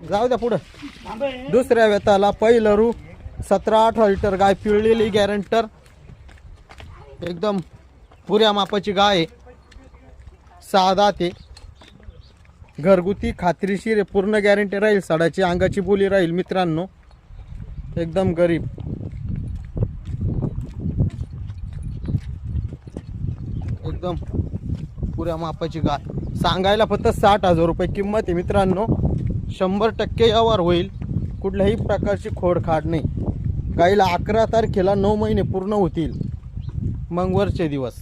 जाऊ द्या पुढं। दुसऱ्या वेताला पहिलं रू 17-18 लिटर गाय पिळलेली गॅरंटर, एकदम पुऱ्या मापाची गाय आहे। 6 दात आहे, घरगुती खात्रीशीर आहे, पूर्ण गॅरंटी राहील, सडाची अंगाची बोली राहील मित्रांनो, एकदम गरीब। एकदम पुऱ्या मापाची गाय, सांगायला फक्त 60,000 रुपये किंमत आहे मित्रांनो। 100% व्यवहार होईल, कुठल्याही प्रकारची खोडखाड नाही। गाईला 11 तारखेला 9 महिने पूर्ण होतील, मंगळवारचे दिवस,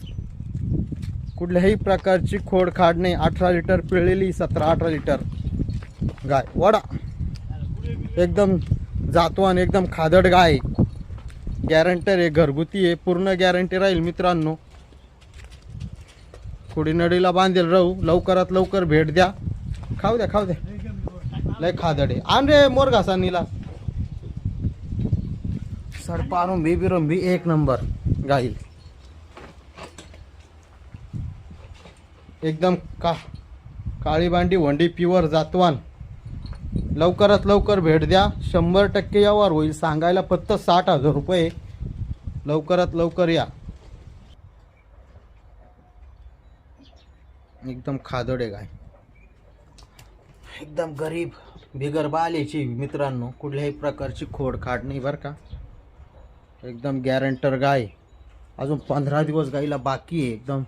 कुठल्याही प्रकारची खोडखाड नाही। 18 लिटर पिळलेली 17-18 लिटर गाय वडा, एकदम जातवान, एकदम खादड गाय, गॅरंटर आहे, घरगुती आहे, पूर्ण गॅरंटी राहील मित्रांनो। खुडीनडीला बांधेल राहू, लवकरात लवकर भेट द्या। खाऊ द्या खाऊ द्या, लय खादड आहे। आण रे मोर घासानीला, सडपारुंभी बिरुंभी एक नंबर गाईल, एकदम काळी बांडी वंडी प्युअर जातवान। लवकरात लवकर भेट द्या, 100% व्यवहार होईल, सांगायला फक्त 60,000 रुपये, लवकरात लवकर या। एकदम खादड आहे गाय, एकदम गरीब बिगर बालेची मित्रांनो, कुठल्याही प्रकारची खोडखाड नाही बरं का, एकदम गॅरंटर गाय। अजून 15 दिवस गाईला बाकी आहे, एकदम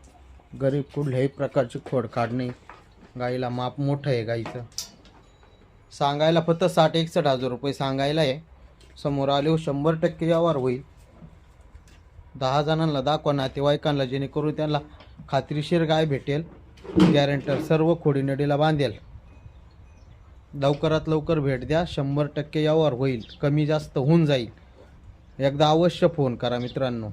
गरीब, कुठल्याही प्रकारची खोडखाड नाही, गाईला माप मोठं आहे गाईचं। सांगायला फक्त 60-61 रुपये सांगायला आहे, समोर आले 100% व्यवहार होईल। 10 जणांना दाखवा नातेवाईकांना, जेणेकरून त्यांना खात्रीशीर गाय भेटेल, गॅरंटर, सर्व खोडीनडीला बांधेल। लवकरात लवकर भेट द्या, 100% व्यवहार होईल, कमी जास्त होऊन जाईल। एकदा अवश्य फोन करा मित्रांनो।